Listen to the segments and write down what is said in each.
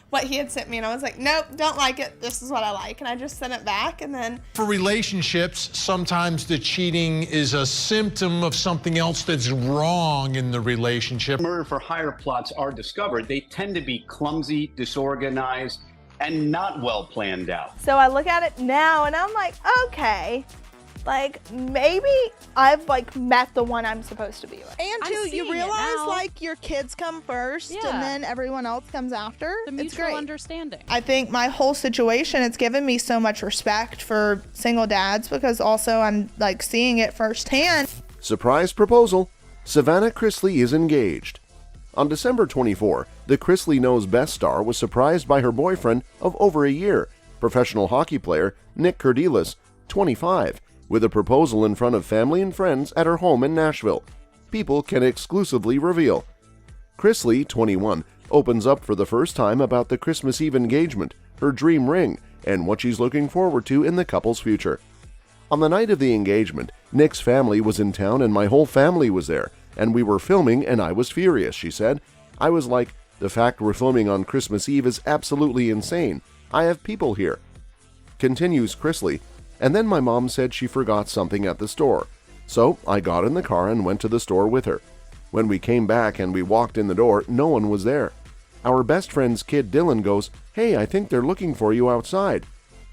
what he had sent me, and I was like, nope, don't like it. This is what I like. And I just sent it back, and then... For relationships, sometimes the cheating is a symptom of something else that's wrong in the relationship. Murder for hire plots are discovered. They tend to be clumsy, disorganized, and not well planned out. So I look at it now, and I'm like, okay. Like, maybe I've, like, met the one I'm supposed to be with. And, too, you realize, like, your kids come first, and then everyone else comes after. The mutual understanding. I think my whole situation, it's given me so much respect for single dads because also I'm, like, seeing it firsthand. Surprise proposal. Savannah Chrisley is engaged. On December 24, the Chrisley Knows Best star was surprised by her boyfriend of over a year, professional hockey player Nick Kurdilis, 25, with a proposal in front of family and friends at her home in Nashville. People can exclusively reveal. Chrisley, 21, opens up for the first time about the Christmas Eve engagement, her dream ring, and what she's looking forward to in the couple's future. On the night of the engagement, Nick's family was in town and my whole family was there, and we were filming and I was furious, she said. I was like, the fact we're filming on Christmas Eve is absolutely insane. I have people here. Continues Chrisley. And then my mom said she forgot something at the store. So I got in the car and went to the store with her. When we came back and we walked in the door, no one was there. Our best friend's kid Dylan goes, "Hey, I think they're looking for you outside."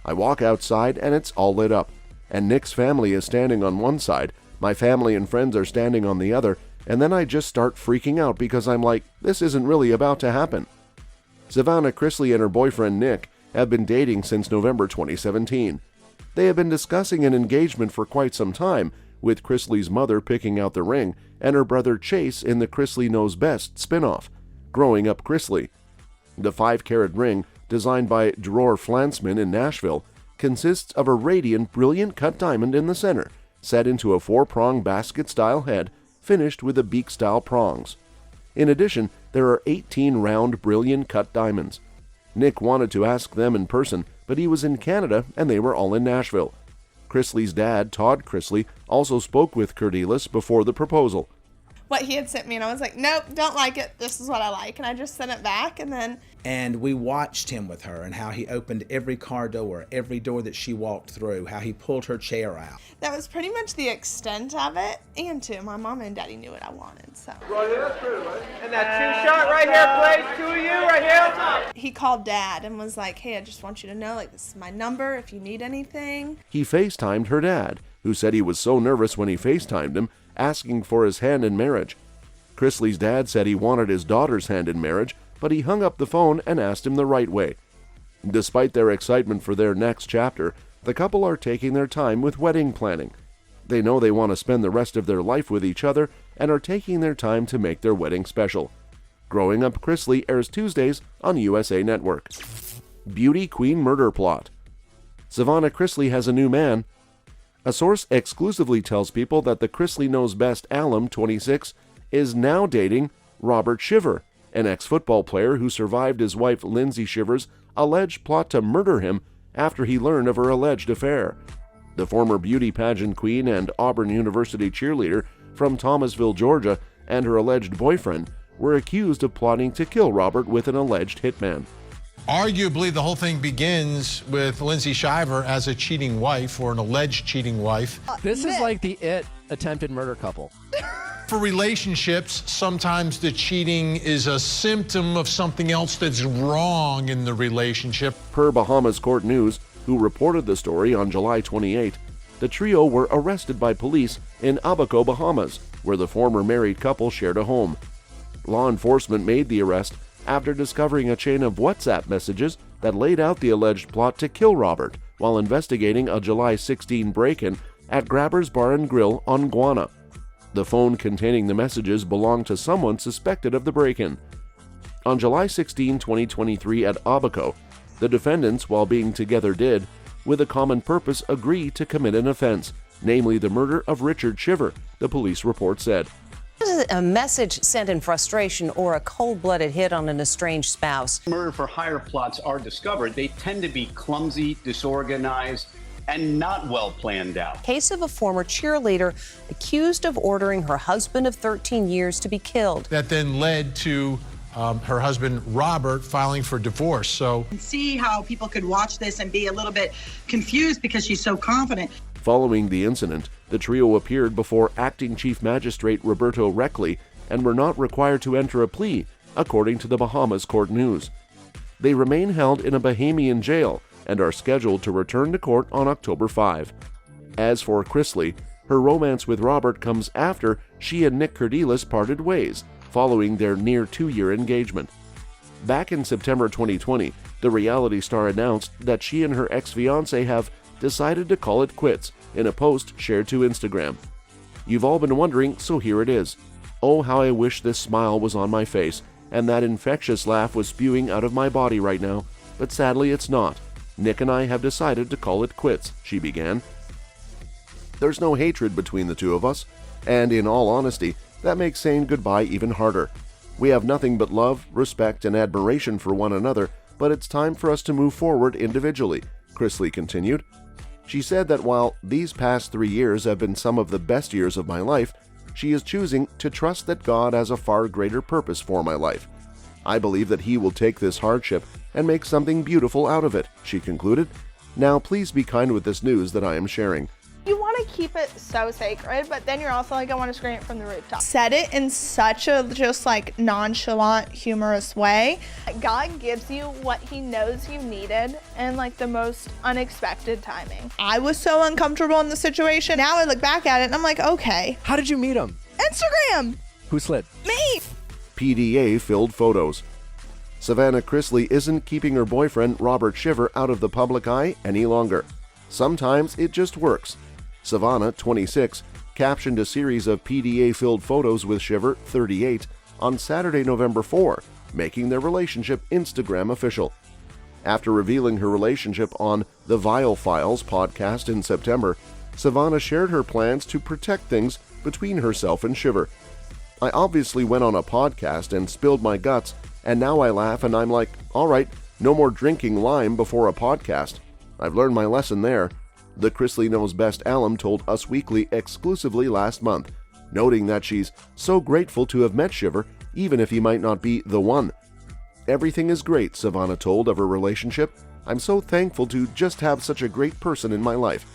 I walk outside and it's all lit up. And Nick's family is standing on one side, my family and friends are standing on the other, and then I just start freaking out because I'm like, this isn't really about to happen. Savannah Chrisley and her boyfriend Nick have been dating since November 2017. They have been discussing an engagement for quite some time, with Chrisley's mother picking out the ring and her brother Chase in the Chrisley Knows Best spin-off, Growing Up Chrisley. The 5-carat ring, designed by Dror Flansman in Nashville, consists of a radiant, brilliant cut diamond in the center, set into a 4-prong basket-style head, finished with the beak-style prongs. In addition, there are 18 round, brilliant cut diamonds. Nick wanted to ask them in person, but he was in Canada and they were all in Nashville. Chrisley's dad, Todd Chrisley, also spoke with Kurdilis before the proposal. What he had sent me, and I was like, nope, don't like it. This is what I like. And I just sent it back, and then... And we watched him with her and how he opened every car door, every door that she walked through, how he pulled her chair out. That was pretty much the extent of it. And too, my mom and daddy knew what I wanted, so... And that 2-shot right here, please. 2 of you right here. He called Dad and was like, hey, I just want you to know, like, this is my number if you need anything. He FaceTimed her dad, who said he was so nervous when he FaceTimed him, asking for his hand in marriage. Chrisley's dad said he wanted his daughter's hand in marriage, but he hung up the phone and asked him the right way. Despite their excitement for their next chapter, the couple are taking their time with wedding planning. They know they want to spend the rest of their life with each other and are taking their time to make their wedding special. Growing Up Chrisley airs Tuesdays on USA Network. Beauty Queen murder plot. Savannah Chrisley has a new man. A source exclusively tells people that the Chrisley Knows Best alum, 26, is now dating Robert Shiver, an ex-football player who survived his wife Lindsay Shiver's alleged plot to murder him after he learned of her alleged affair. The former beauty pageant queen and Auburn University cheerleader from Thomasville, Georgia, and her alleged boyfriend were accused of plotting to kill Robert with an alleged hitman. Arguably, the whole thing begins with Lindsay Shiver as a cheating wife or an alleged cheating wife. This is like the attempted murder couple. For relationships, sometimes the cheating is a symptom of something else that's wrong in the relationship. Per Bahamas Court News, who reported the story on July 28, the trio were arrested by police in Abaco, Bahamas, where the former married couple shared a home. Law enforcement made the arrest after discovering a chain of WhatsApp messages that laid out the alleged plot to kill Robert while investigating a July 16 break-in at Grabber's Bar and Grill on Guana. The phone containing the messages belonged to someone suspected of the break-in. On July 16, 2023 at Abaco, the defendants, while being together did, with a common purpose, agree to commit an offense, namely the murder of Richard Shiver, the police report said. A message sent in frustration or a cold-blooded hit on an estranged spouse. Murder for hire plots are discovered. They tend to be clumsy, disorganized, and not well planned out. Case of a former cheerleader accused of ordering her husband of 13 years to be killed. That then led to her husband Robert filing for divorce. So see how people could watch this and be a little bit confused because she's so confident. Following the incident, the trio appeared before Acting Chief Magistrate Roberto Reckley and were not required to enter a plea, according to the Bahamas Court News. They remain held in a Bahamian jail and are scheduled to return to court on October 5. As for Chrisley, her romance with Robert comes after she and Nick Kerdiles parted ways, following their near 2-year engagement. Back in September 2020, the reality star announced that she and her ex-fiancé have decided to call it quits in a post shared to Instagram. "You've all been wondering, so here it is. Oh, how I wish this smile was on my face and that infectious laugh was spewing out of my body right now, but sadly it's not. Nick and I have decided to call it quits," she began. There's no hatred between the two of us, and in all honesty, that makes saying goodbye even harder. We have nothing but love, respect, and admiration for one another, but it's time for us to move forward individually, Chrisley continued. She said that while these past 3 years have been some of the best years of my life, she is choosing to trust that God has a far greater purpose for my life. I believe that He will take this hardship and make something beautiful out of it, she concluded. Now please be kind with this news that I am sharing. You want to keep it so sacred, but then you're also like, I want to scream it from the rooftop. Said it in such a just like nonchalant, humorous way. God gives you what He knows you needed and like the most unexpected timing. I was so uncomfortable in the situation. Now I look back at it and I'm like, okay. How did you meet him? Instagram. Who slid? Me. PDA-filled photos. Savannah Chrisley isn't keeping her boyfriend Robert Shiver out of the public eye any longer. Sometimes it just works. Savannah, 26, captioned a series of PDA-filled photos with Shiver, 38, on Saturday, November 4, making their relationship Instagram official. After revealing her relationship on the Vile Files podcast in September, Savannah shared her plans to protect things between herself and Shiver. "I obviously went on a podcast and spilled my guts, and now I laugh and I'm like, all right, no more drinking lime before a podcast. I've learned my lesson there," the Chrisley Knows Best alum told Us Weekly exclusively last month, noting that she's so grateful to have met Shiver, even if he might not be the one. "Everything is great," Savannah told of her relationship. "I'm so thankful to just have such a great person in my life."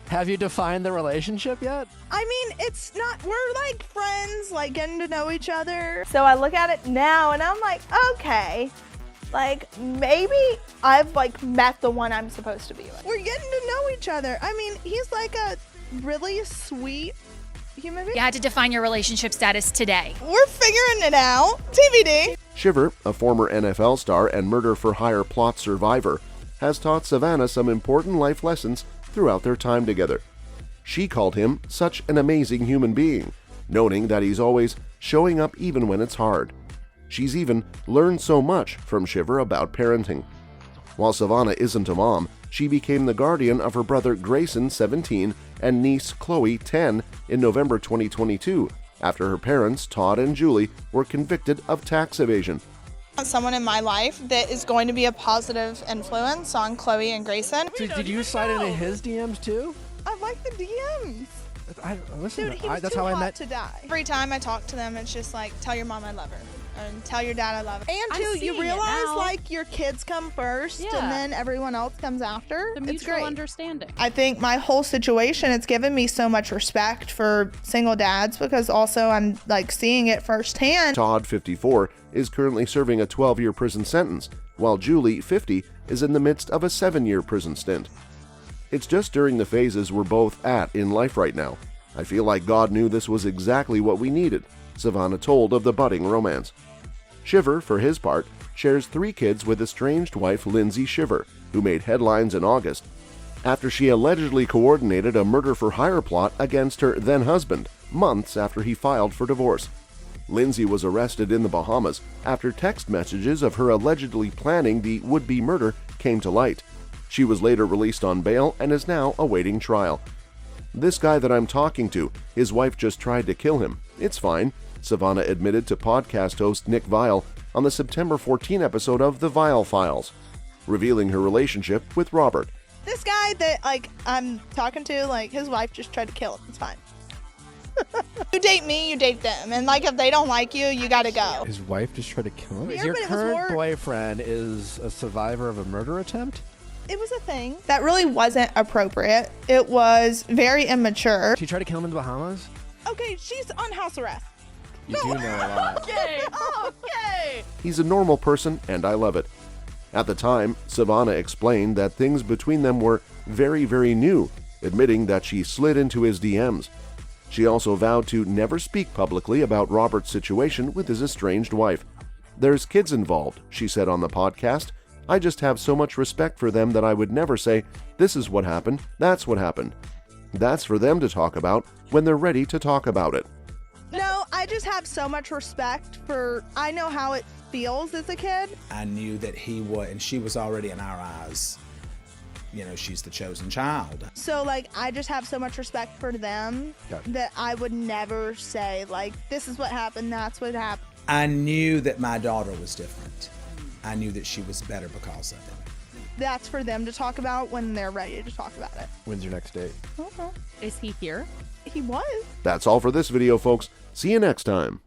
Have you defined the relationship yet? I mean, it's not, we're like friends, like getting to know each other. So I look at it now and I'm like, okay. Like, maybe I've like met the one I'm supposed to be with. We're getting to know each other. I mean, he's like a really sweet human being. You had to define your relationship status today. We're figuring it out. TBD. Shiver, a former NFL star and murder-for-hire plot survivor, has taught Savannah some important life lessons throughout their time together. She called him such an amazing human being, noting that he's always showing up even when it's hard. She's even learned so much from Shiver about parenting. While Savannah isn't a mom, she became the guardian of her brother Grayson, 17, and niece Chloe, 10, in November 2022, after her parents, Todd and Julie, were convicted of tax evasion. Someone in my life that is going to be a positive influence on Chloe and Grayson. Did you slide into his DMs too? I like the DMs. Listen, Dude, he was that's too how I hot met. to die. Every time I talk to them, it's just like, tell your mom I love her. And tell your dad I love her. And too, you realize like your kids come first and then everyone else comes after. The mutual understanding. I think my whole situation, it's given me so much respect for single dads because also I'm like seeing it firsthand. Todd, 54, is currently serving a 12-year prison sentence, while Julie, 50, is in the midst of a 7-year prison stint. "It's just during the phases we're both at in life right now. I feel like God knew this was exactly what we needed," Savannah told of the budding romance. Shiver, for his part, shares 3 kids with estranged wife Lindsay Shiver, who made headlines in August after she allegedly coordinated a murder-for-hire plot against her then-husband months after he filed for divorce. Lindsay was arrested in the Bahamas after text messages of her allegedly planning the would-be murder came to light. She was later released on bail and is now awaiting trial. "This guy that I'm talking to, his wife just tried to kill him. It's fine," Savannah admitted to podcast host Nick Vile on the September 14 episode of The Vile Files, revealing her relationship with Robert. This guy that like I'm talking to, like his wife just tried to kill him. It's fine. You date me, you date them. And like if they don't like you, you gotta go. His wife just tried to kill him? Yeah, Your but it was current more- boyfriend is a survivor of a murder attempt? It was a thing. That really wasn't appropriate. It was very immature. She tried to kill him in the Bahamas? Okay, she's on house arrest. You do know a lot. Okay, okay. He's a normal person, and I love it. At the time, Savannah explained that things between them were very, very new, admitting that she slid into his DMs. She also vowed to never speak publicly about Robert's situation with his estranged wife. There's kids involved, she said on the podcast. I just have so much respect for them that I would never say, this is what happened, that's what happened. That's for them to talk about when they're ready to talk about it. No, I just have so much respect for, I know how it feels as a kid. I knew that he would, and she was already in our eyes, you know, she's the chosen child. So, like, I just have so much respect for them that I would never say, like, this is what happened, that's what happened. I knew that my daughter was different. I knew that she was better because of it. That's for them to talk about when they're ready to talk about it. When's your next date? Okay. Is he here? He was. That's all for this video, folks. See you next time.